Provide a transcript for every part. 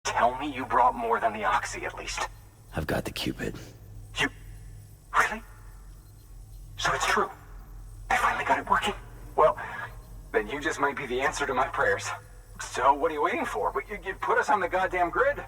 Tell me you brought more than the Oxy, at least. I've got the Cupid. You... Really? So it's true. I finally got it working. Well, then you just might be the answer to my prayers. So what are you waiting for? You put us on the goddamn grid.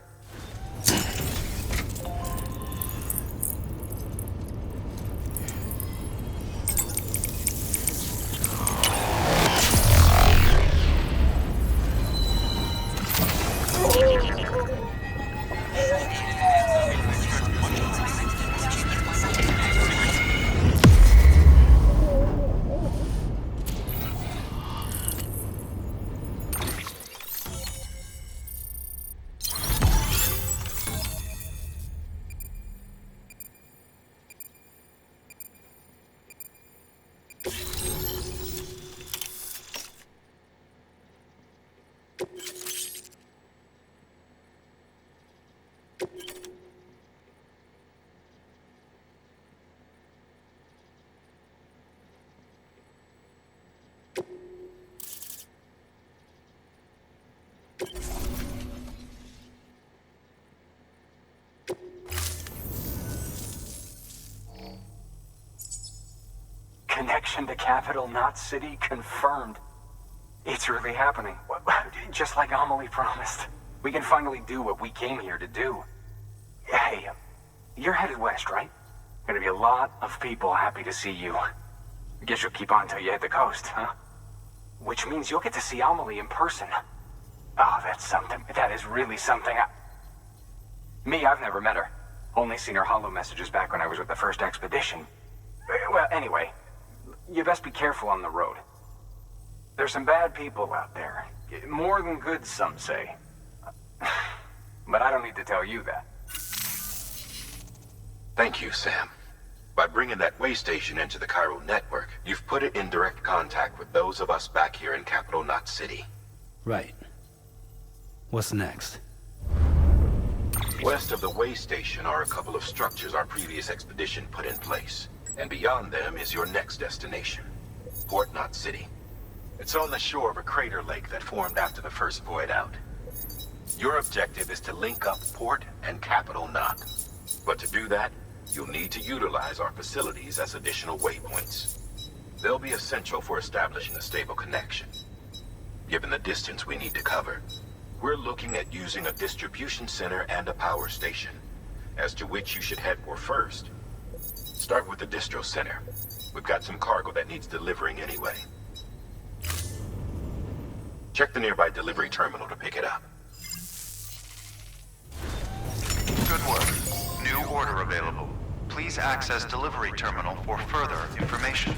Connection to capital, not city, confirmed. It's really happening. Just like Amelie promised. We can finally do what we came here to do. Hey, you're headed west, right? Gonna be a lot of people happy to see you. Guess you'll keep on till you hit the coast, huh? Which means you'll get to see Amelie in person. Oh, that's something. That is really something. I've never met her. Only seen her holo messages back when I was with the first expedition. Well, anyway, you best be careful on the road. There's some bad people out there. More than good, some say. But I don't need to tell you that. Thank you, Sam. By bringing that way station into the Cairo network, you've put it in direct contact with those of us back here in Capital Knot City. Right. What's next? West of the way station are a couple of structures our previous expedition put in place. And beyond them is your next destination, Port Knot City. It's on the shore of a crater lake that formed after the first void out. Your objective is to link up Port and Capital Knot. But to do that, you'll need to utilize our facilities as additional waypoints. They'll be essential for establishing a stable connection. Given the distance we need to cover, we're looking at using a distribution center and a power station, as to which you should head for first. Start with the distro center. We've got some cargo that needs delivering anyway. Check the nearby delivery terminal to pick it up. Good work. New order available. Please access delivery terminal for further information.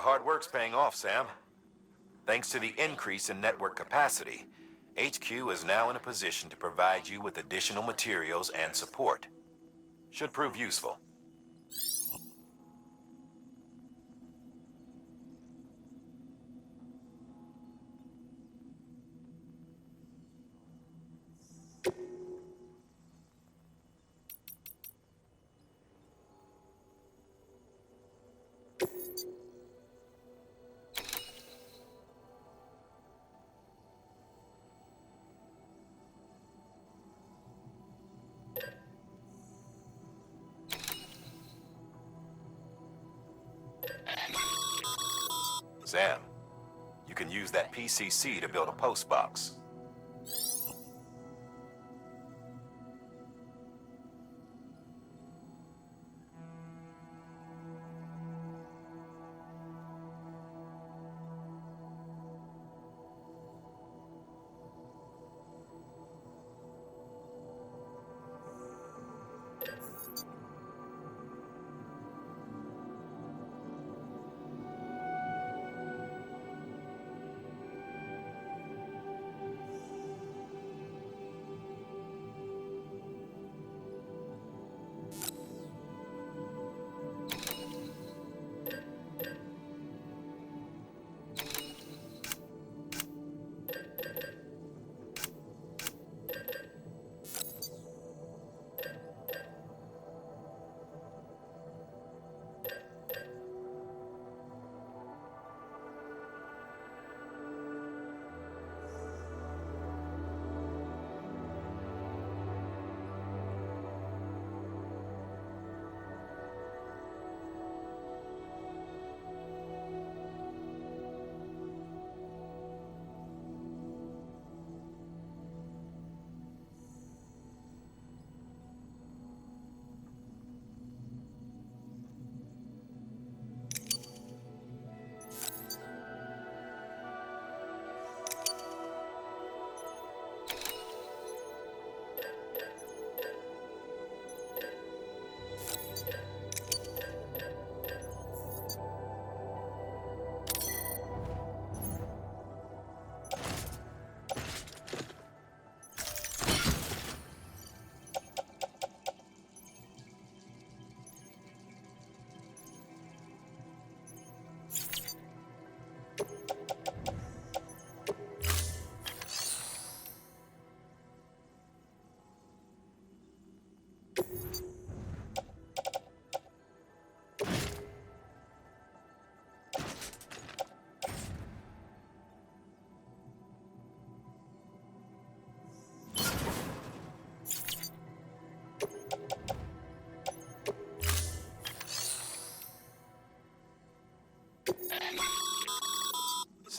Hard work's paying off, Sam. Thanks to the increase in network capacity, HQ is now in a position to provide you with additional materials and support. Should prove useful. Sam, you can use that PCC to build a post box.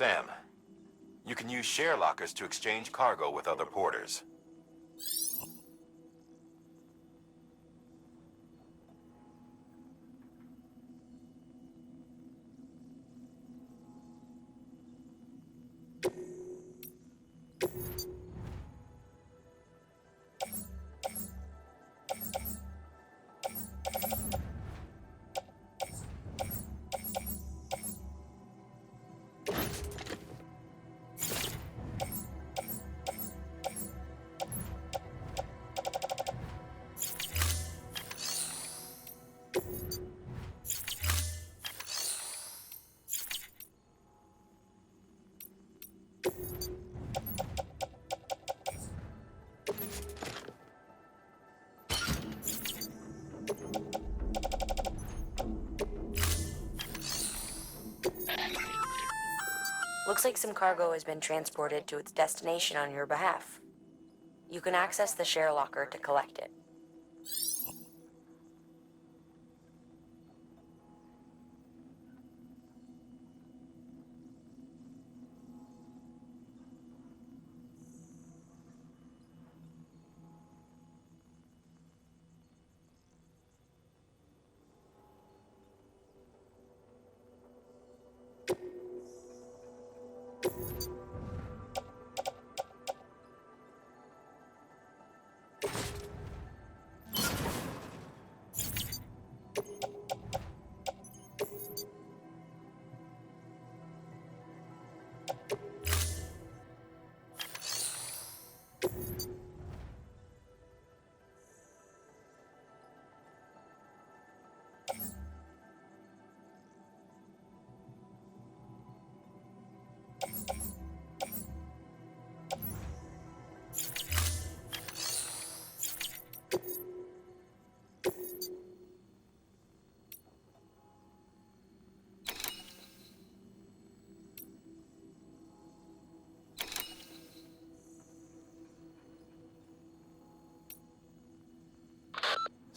Sam, you can use share lockers to exchange cargo with other porters. Looks like some cargo has been transported to its destination on your behalf. You can access the share locker to collect it.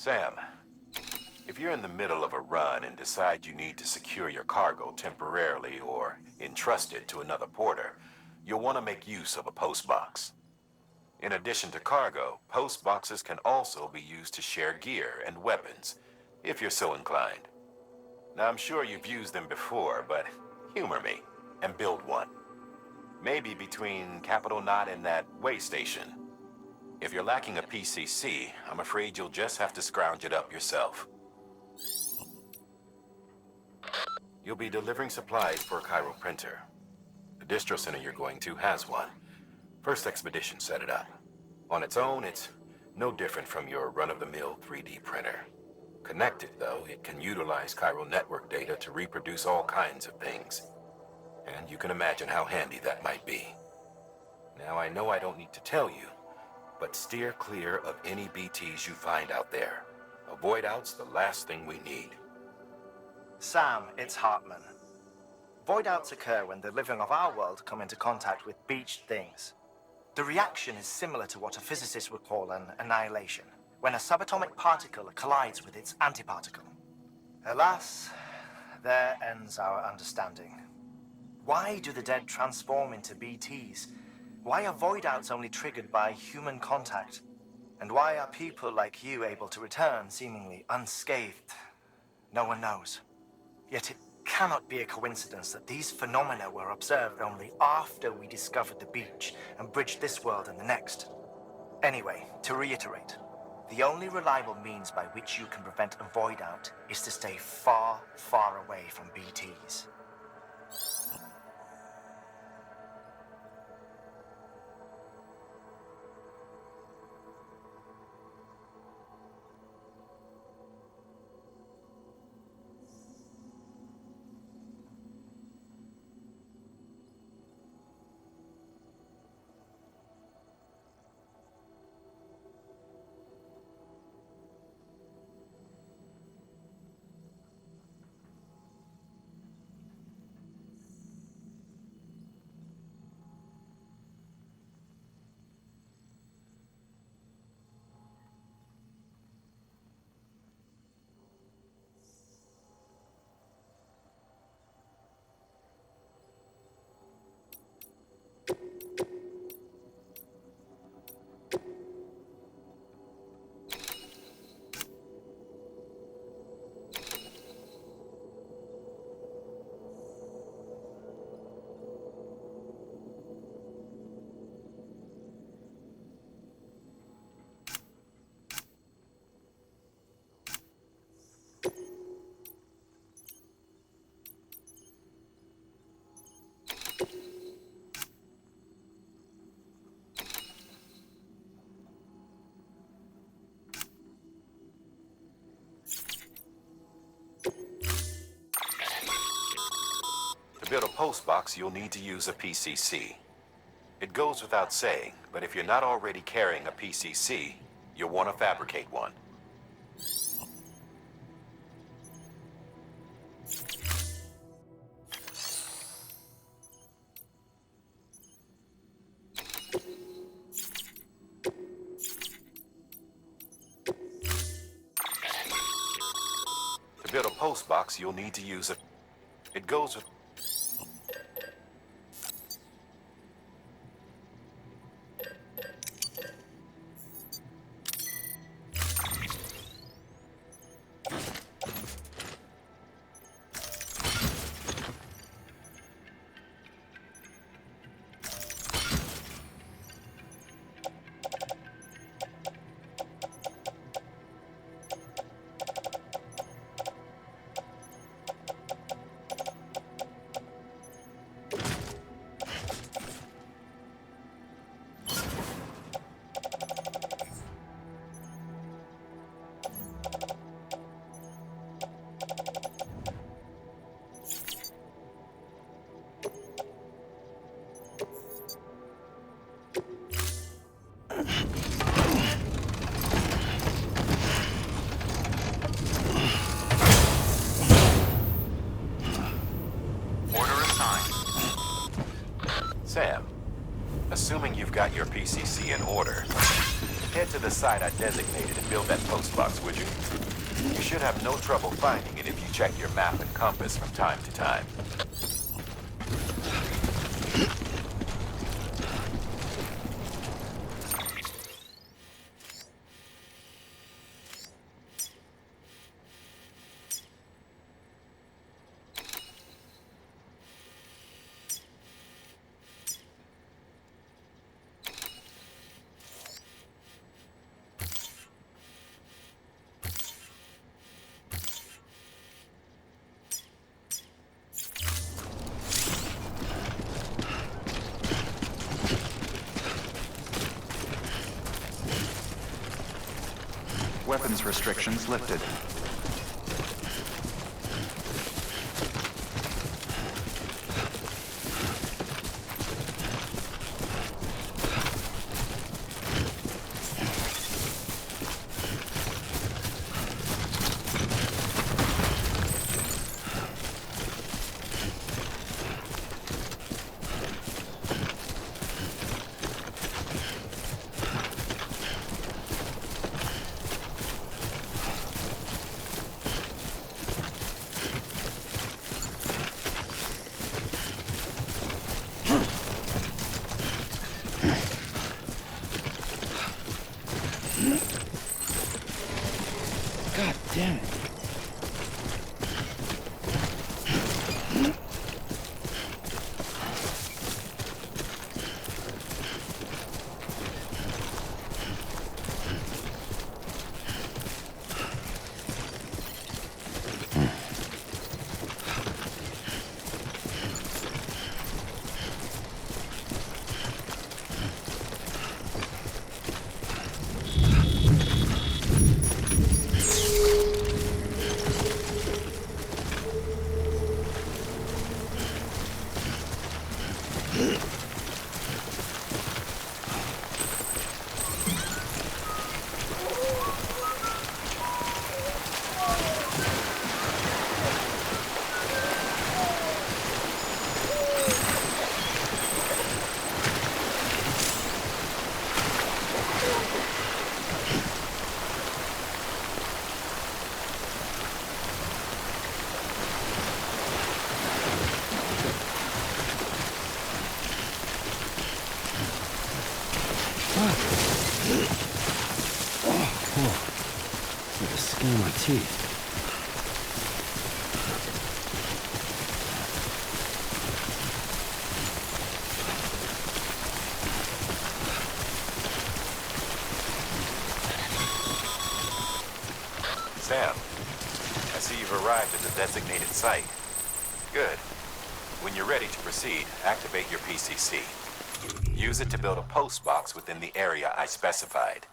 Sam, if you're in the middle of a run and decide you need to secure your cargo temporarily or entrust it to another porter, you'll want to make use of a post box. In addition to cargo, post boxes can also be used to share gear and weapons, if you're so inclined. Now, I'm sure you've used them before, but humor me and build one. Maybe between Capital Knot and that way station. If you're lacking a PCC, I'm afraid you'll just have to scrounge it up yourself. You'll be delivering supplies for a Cairo printer. The distro center you're going to has one. First expedition set it up. On its own, it's no different from your run-of-the-mill 3D printer. Connected, though, it can utilize Cairo network data to reproduce all kinds of things. And you can imagine how handy that might be. Now, I know I don't need to tell you, but steer clear of any BTs you find out there. Avoid out's the last thing we need. Sam, it's Hartman. Void outs occur when the living of our world come into contact with beached things. The reaction is similar to what a physicist would call an annihilation, when a subatomic particle collides with its antiparticle. Alas, there ends our understanding. Why do the dead transform into BTs? Why are void outs only triggered by human contact? And why are people like you able to return seemingly unscathed? No one knows. Yet it cannot be a coincidence that these phenomena were observed only after we discovered the beach and bridged this world and the next. Anyway, to reiterate, the only reliable means by which you can prevent a void out is to stay far, far away from BTs. build a post box, you'll need to use a PCC. It goes without saying, but if you're not already carrying a PCC, you'll want to fabricate one. To build a post box, you'll need to use a... It goes with... Sam, assuming you've got your PCC in order, head to the site I designated and build that post box, would you? You should have no trouble finding it if you check your map and compass from time to time. Weapons restrictions lifted. God damn it. With the skin on my teeth. Sam, I see you've arrived at the designated site. Good. When you're ready to proceed, activate your PCC. Use it to build a post box within the area I specified.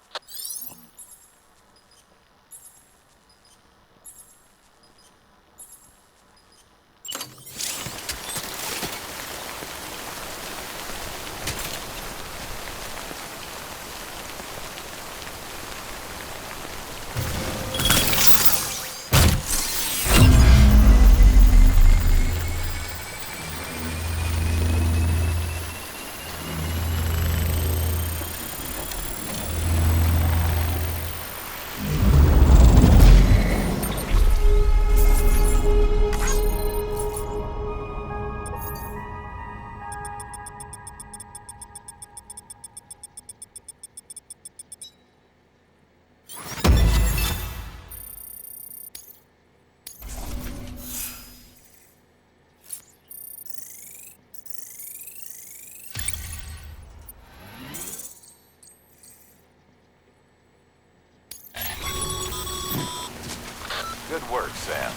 Good work, Sam.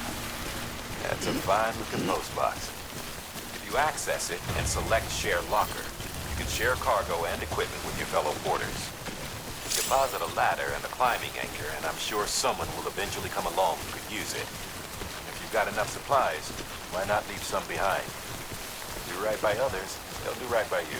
That's a fine-looking postbox. If you access it and select Share Locker, you can share cargo and equipment with your fellow porters. Deposit a ladder and a climbing anchor, and I'm sure someone will eventually come along who could use it. If you've got enough supplies, why not leave some behind? Do right by others, they'll do right by you.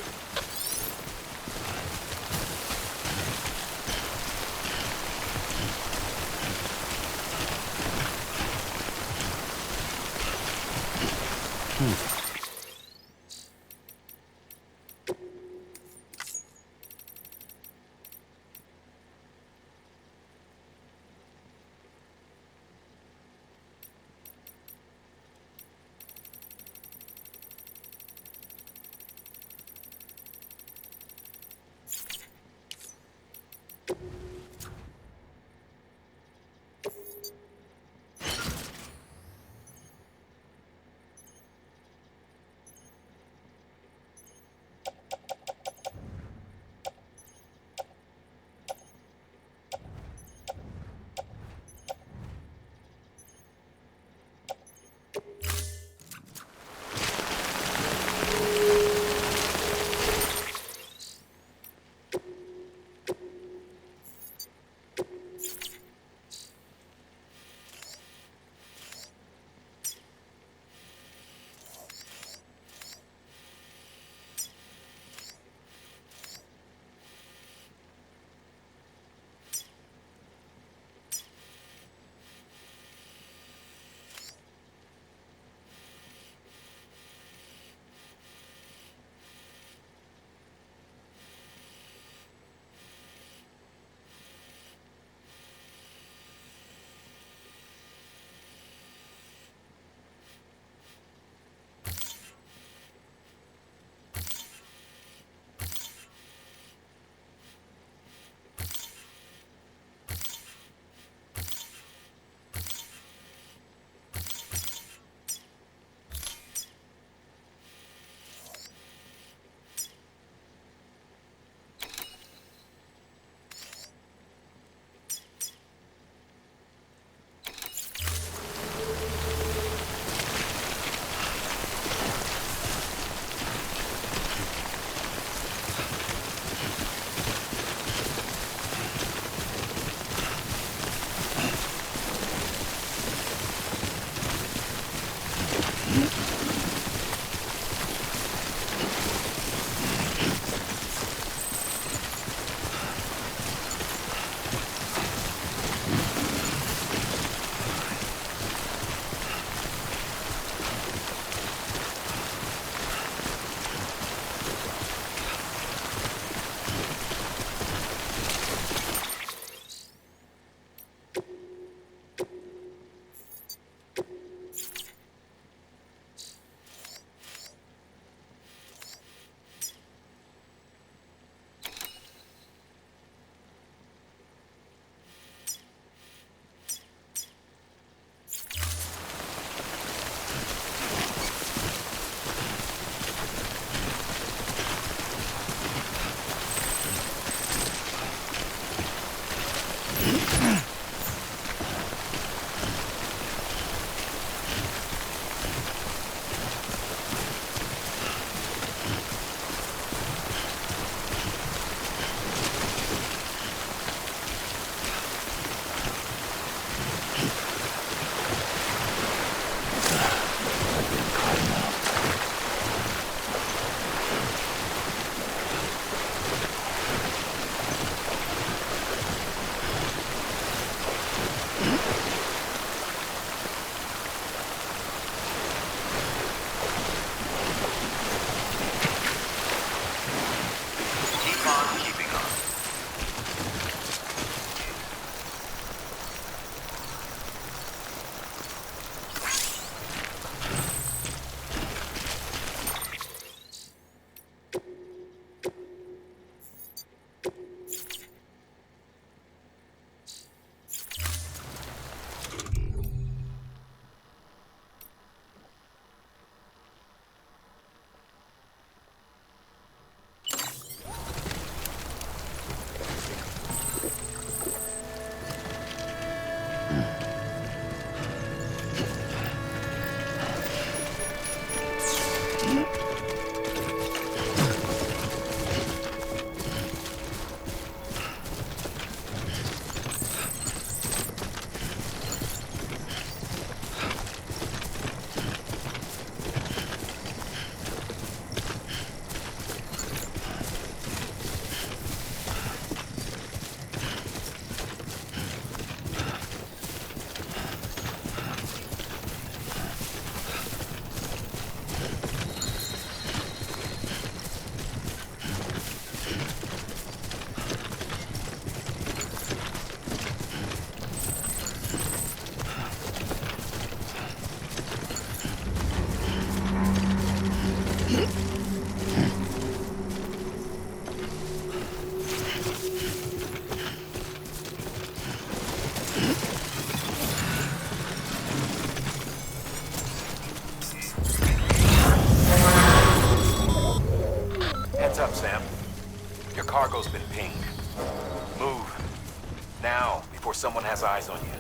Move. Now, before someone has eyes on you.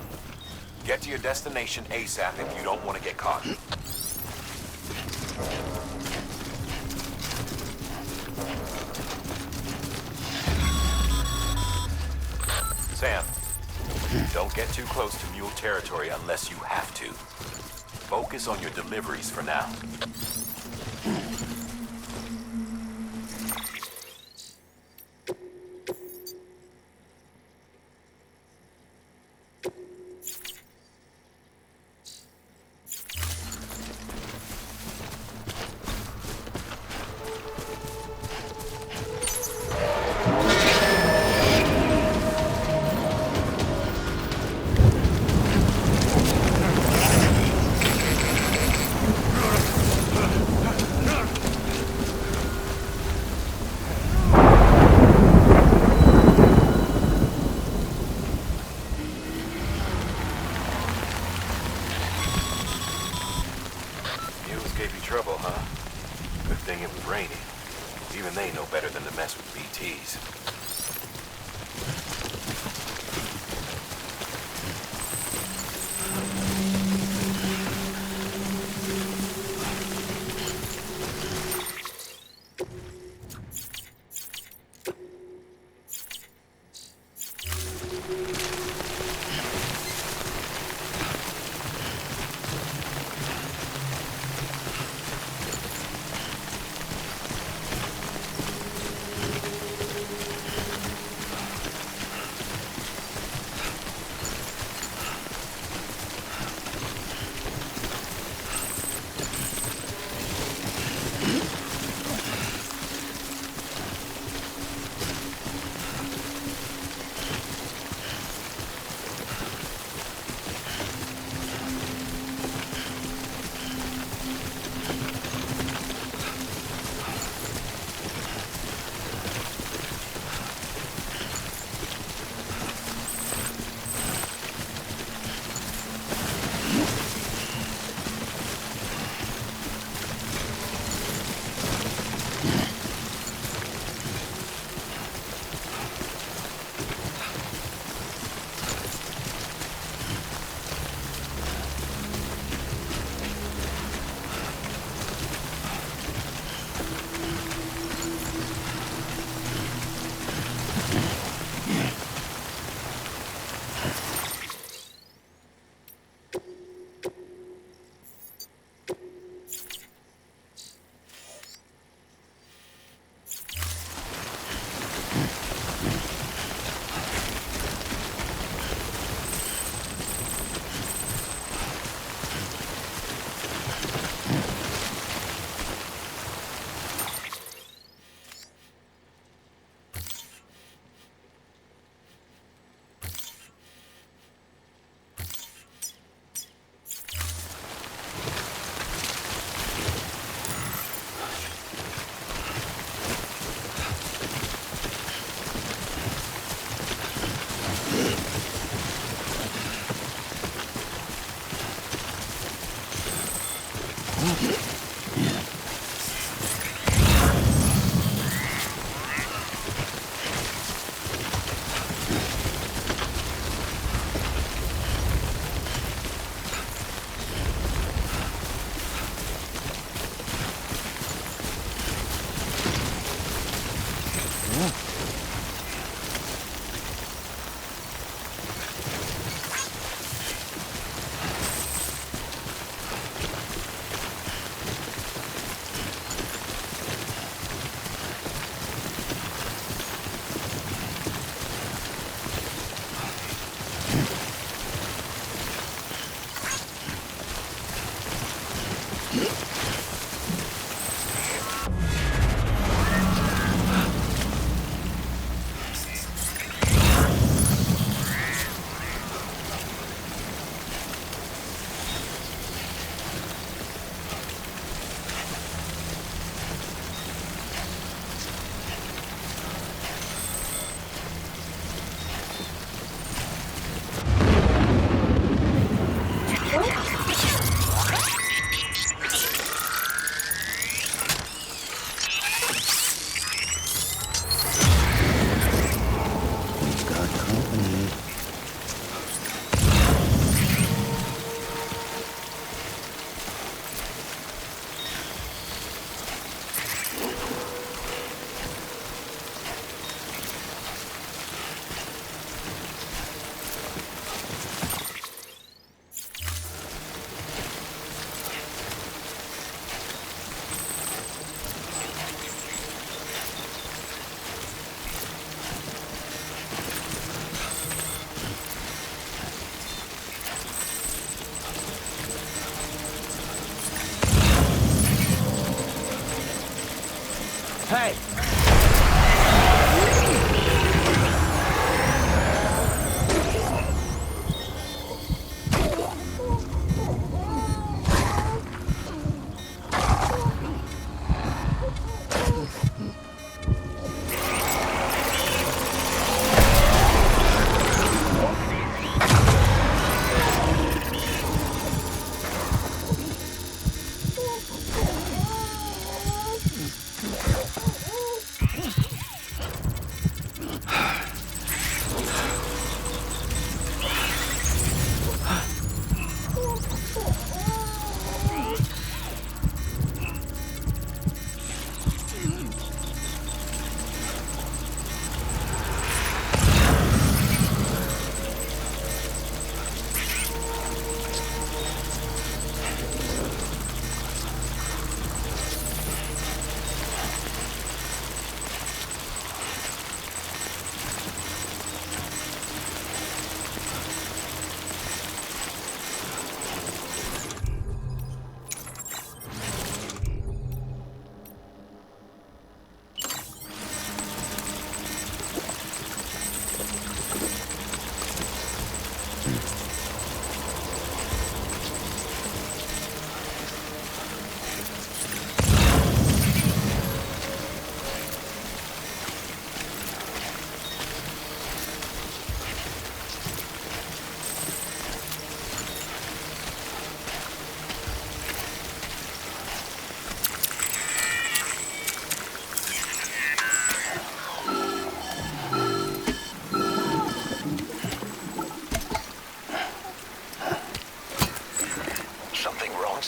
Get to your destination ASAP if you don't want to get caught. Sam, don't get too close to Mule territory unless you have to. Focus on your deliveries for now. Gave you trouble, huh? Good thing it was raining. Even they know better than to mess with BTs.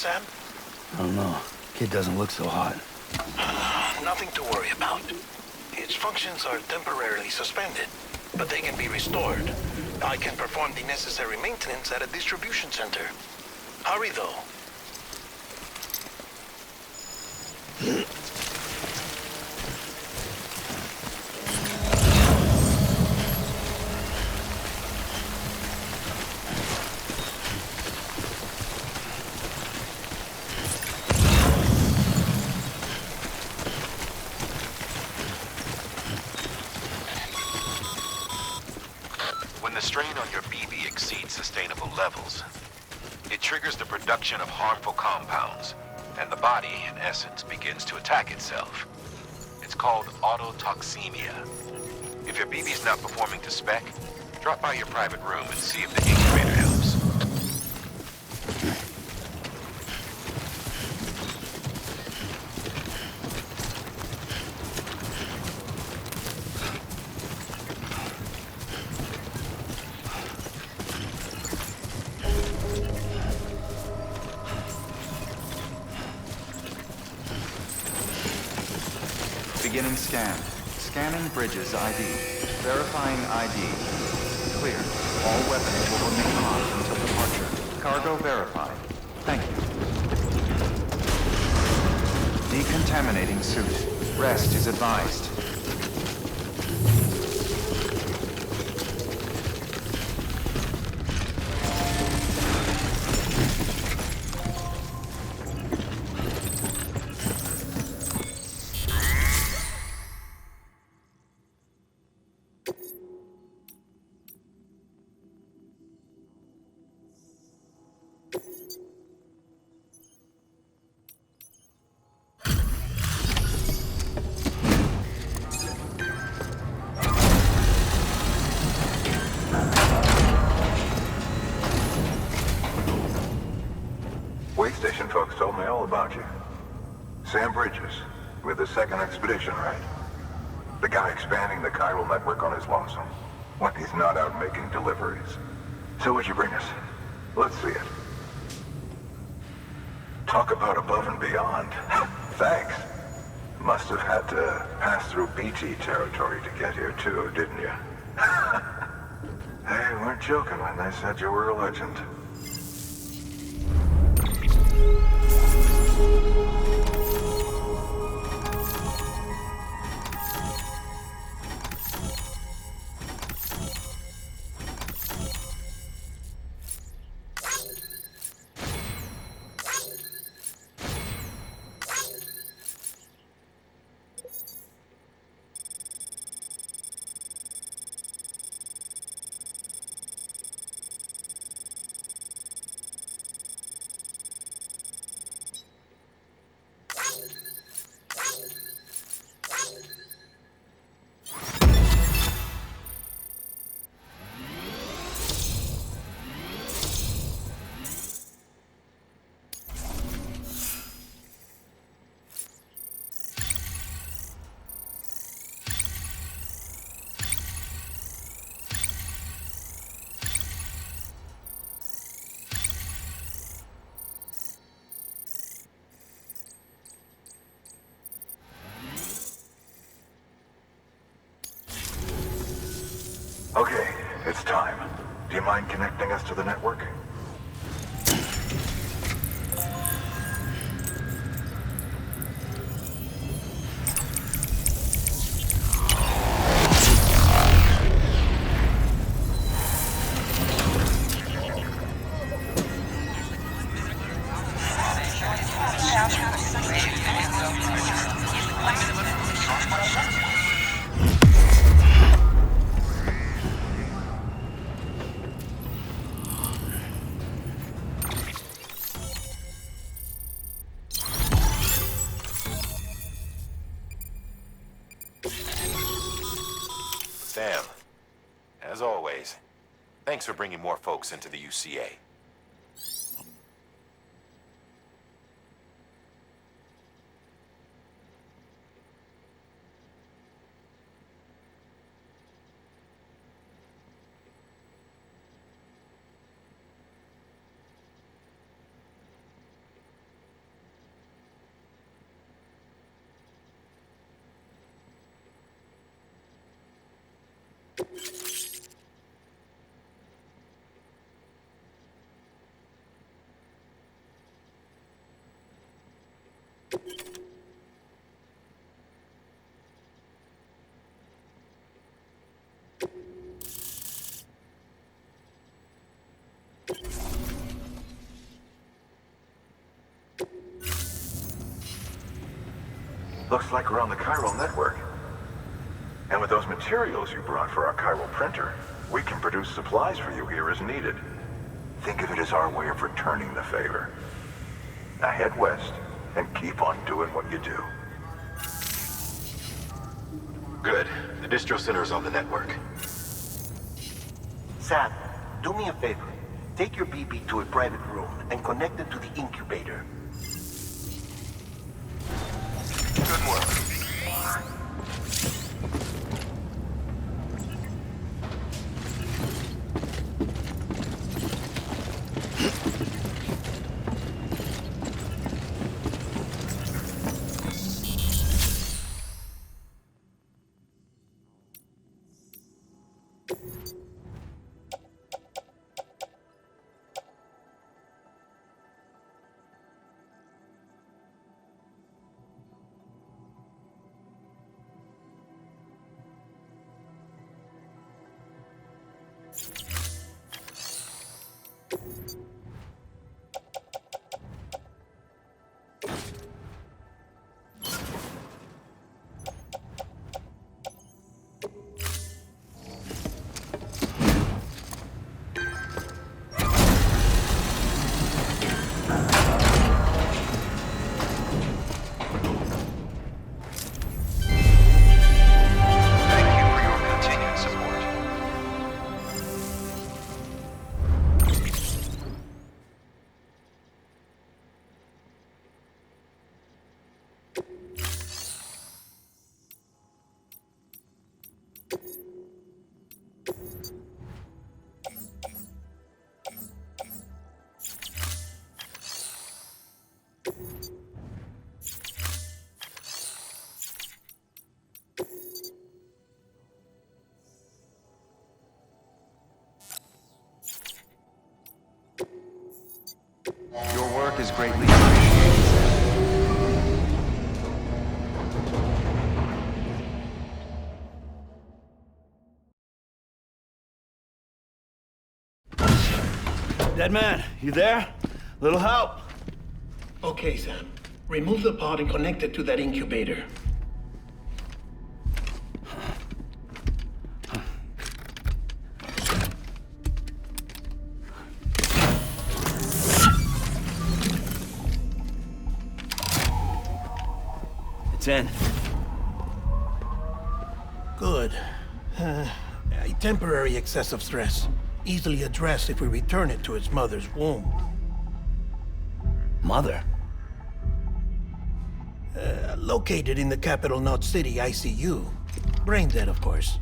Sam? I don't know. Kid doesn't look so hot. Nothing to worry about. Its functions are temporarily suspended, but they can be restored. I can perform the necessary maintenance at a distribution center. Hurry, though. When the strain on your BB exceeds sustainable levels, it triggers the production of harmful compounds, and the body, in essence, begins to attack itself. It's called autotoxemia. If your BB's not performing to spec, drop by your private room and see if the incubator helps. Beginning scan. Scanning bridges ID. Verifying ID. Clear. All weapons will remain locked until departure. Cargo verified. Thank you. Decontaminating suit. Rest is advised. Way station folks told me all about you. Sam Bridges, with the second expedition, right? The guy expanding the chiral network on his lonesome, when he's not out making deliveries. So what'd you bring us? Let's see it. Talk about above and beyond. Thanks. Must have had to pass through BT territory to get here too, didn't you? They weren't joking when they said you were a legend. Okay, it's time. Do you mind connecting us to the network? Sam, as always, thanks for bringing more folks into the UCA. Looks like we're on the chiral network. And with those materials you brought for our chiral printer, we can produce supplies for you here as needed. Think of it as our way of returning the favor. Now head west and keep on doing what you do. Good. The distro center is on the network. Sam, do me a favor. Take your BB to a private room and connect it to the incubator. Good work. Thank you for your continued support. Your work is greatly appreciated, Sam. Dead man, you there? Little help? Okay, Sam. Remove the pod and connect it to that incubator. It's in. Good. A temporary excessive stress. Easily addressed if we return it to its mother's womb. Mother? Located in the capital Knot City ICU. Brain dead, of course.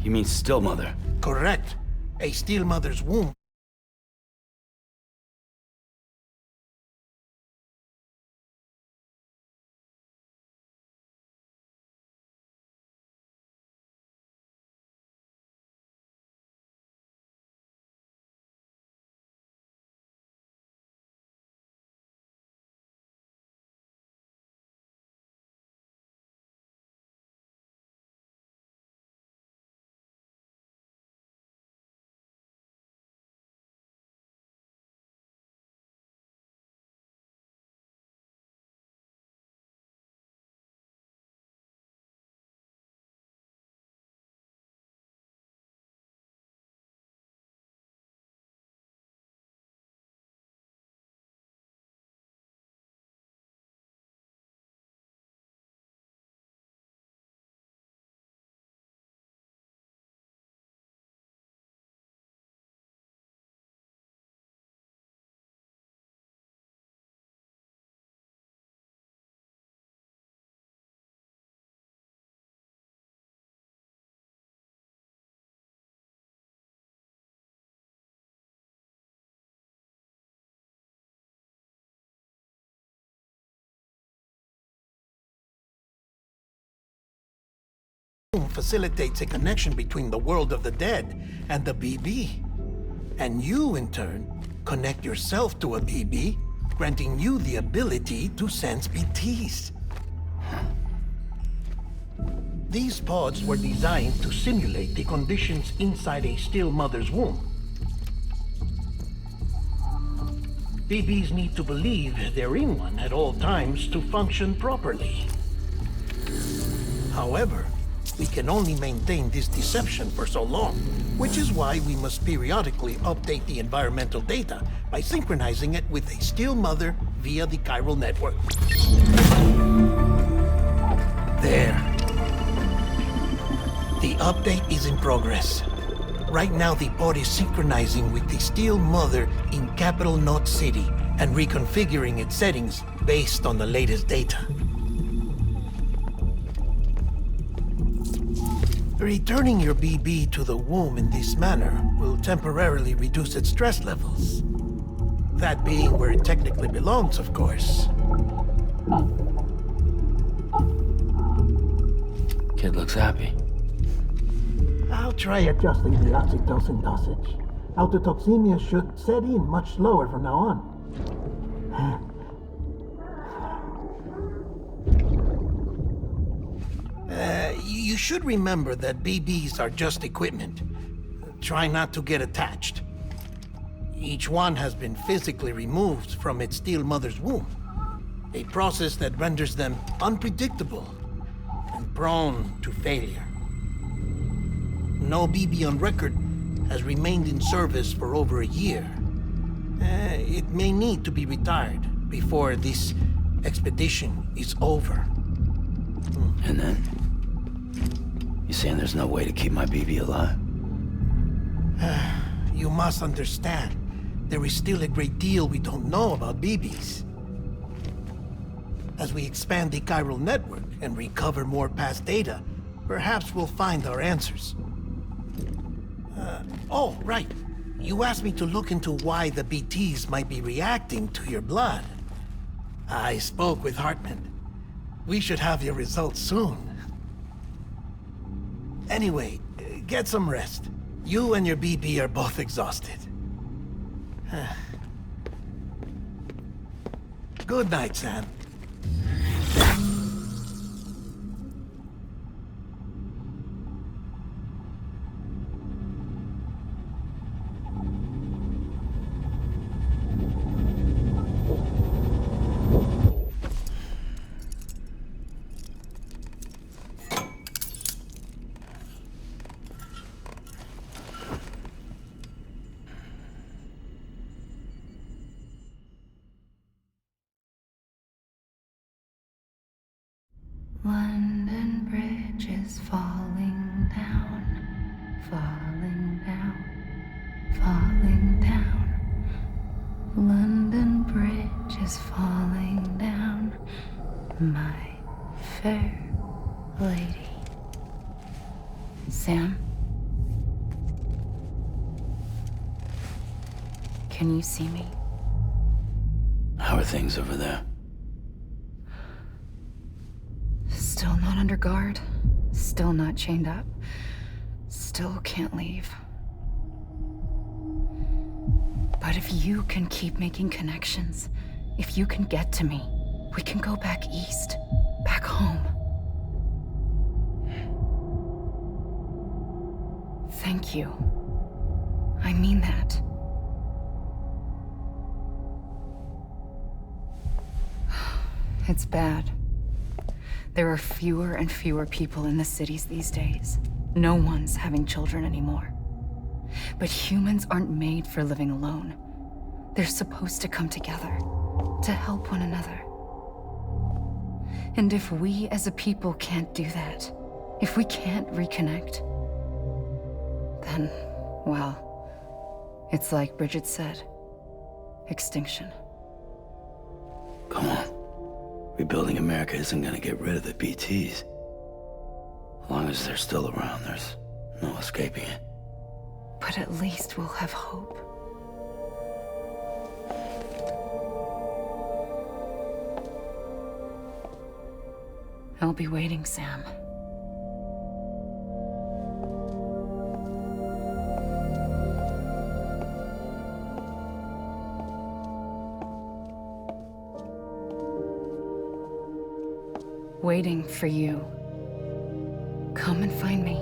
You mean still mother? Correct. A still mother's womb facilitates a connection between the world of the dead and the BB. And you, in turn, connect yourself to a BB, granting you the ability to sense BTs. These pods were designed to simulate the conditions inside a still mother's womb. BBs need to believe they're in one at all times to function properly. However, we can only maintain this deception for so long, which is why we must periodically update the environmental data by synchronizing it with a still mother via the chiral network. There. The update is in progress. Right now, the pod is synchronizing with the still mother in Capital Knot City and reconfiguring its settings based on the latest data. Returning your BB to the womb in this manner will temporarily reduce its stress levels. That being where it technically belongs, of course. Kid looks happy. I'll try adjusting the oxytocin dosage. Autotoxemia should set in much slower from now on. You should remember that BBs are just equipment. Try not to get attached. Each one has been physically removed from its still mother's womb. A process that renders them unpredictable and prone to failure. No BB on record has remained in service for over a year. It may need to be retired before this expedition is over. And then? You saying there's no way to keep my BB alive? You must understand, there is still a great deal we don't know about BBs. As we expand the chiral network and recover more past data, perhaps we'll find our answers. Oh, right. You asked me to look into why the BTs might be reacting to your blood. I spoke with Hartman. We should have your results soon. Anyway, get some rest. You and your BB are both exhausted. Good night, Sam. London Bridge is falling down, falling down, falling down. London Bridge is falling down, my fair lady. Sam? Can you see me? How are things over there? Still not under guard, still not chained up, still can't leave. But if you can keep making connections, if you can get to me, we can go back east, back home. Thank you. I mean that. It's bad. There are fewer and fewer people in the cities these days. No one's having children anymore. But humans aren't made for living alone. They're supposed to come together, to help one another. And if we as a people can't do that, if we can't reconnect, then, well, it's like Bridget said, extinction. Come on. Rebuilding America isn't gonna get rid of the BTs. As long as they're still around, there's no escaping it. But at least we'll have hope. I'll be waiting, Sam. waiting for you. Come and find me.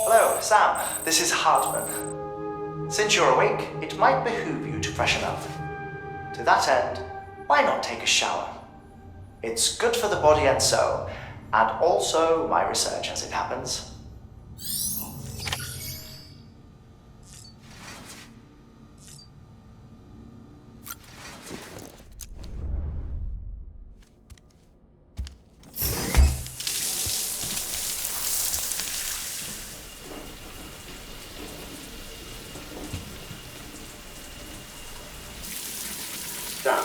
Hello, Sam. This is Hartman. Since you're awake, it might behoove you to freshen up. To that end, why not take a shower? It's good for the body and soul, and also my research as it happens. Sam,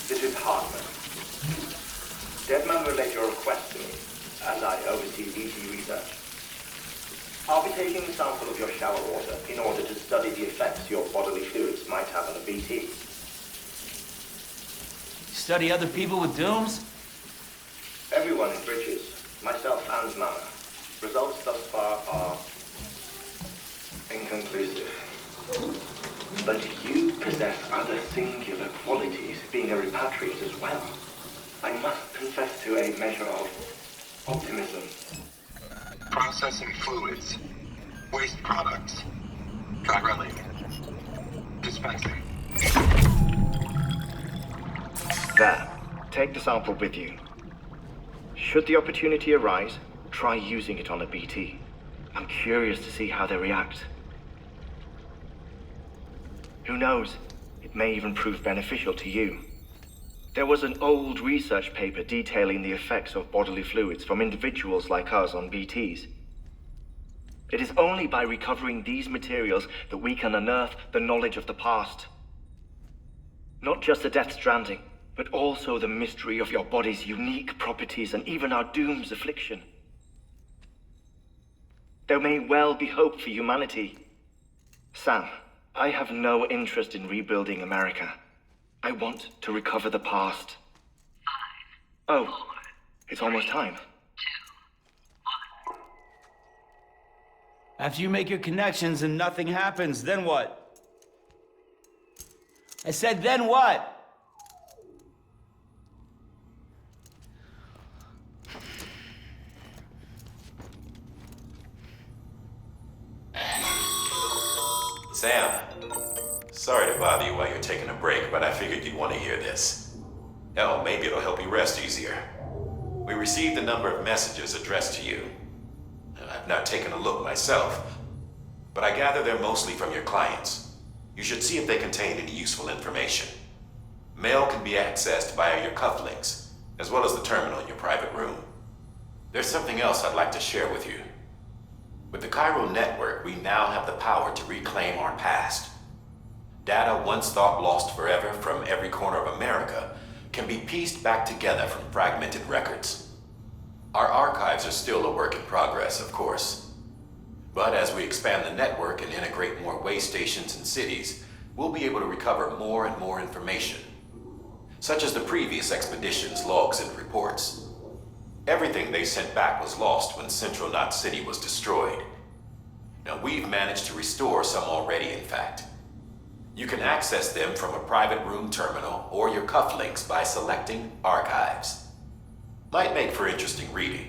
this is Hartman. Deadman relayed your request to me, and I oversee BT research. I'll be taking a sample of your shower water in order to study the effects your bodily fluids might have on a BT. Study other people with dooms? Everyone in Bridges, myself and Mama. Results thus far are inconclusive. But you possess other singular qualities, being a repatriate as well. I must confess to a measure of optimism. Processing fluids. Waste products. Drilling. Dispensing. There. Take the sample with you. Should the opportunity arise, try using it on a BT. I'm curious to see how they react. Who knows? It may even prove beneficial to you. There was an old research paper detailing the effects of bodily fluids from individuals like us on BTs. It is only by recovering these materials that we can unearth the knowledge of the past. Not just the Death Stranding, but also the mystery of your body's unique properties and even our doom's affliction. There may well be hope for humanity. Sam, I have no interest in rebuilding America. I want to recover the past. 5, oh, 4, it's almost time. 2, 1. After you make your connections and nothing happens, then what? I said, then what? Sam, sorry to bother you while you're taking a break, but I figured you'd want to hear this. Hell, maybe it'll help you rest easier. We received a number of messages addressed to you. I've not taken a look myself, but I gather they're mostly from your clients. You should see if they contain any useful information. Mail can be accessed via your cufflinks, as well as the terminal in your private room. There's something else I'd like to share with you. With the Cairo network, we now have the power to reclaim our past. Data once thought lost forever from every corner of America can be pieced back together from fragmented records. Our archives are still a work in progress, of course. But as we expand the network and integrate more way stations and cities, we'll be able to recover more and more information, such as the previous expedition's logs and reports. Everything they sent back was lost when Central Knot City was destroyed. Now, we've managed to restore some already, in fact. You can access them from a private room terminal or your cufflinks by selecting Archives. Might make for interesting reading.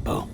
Bo.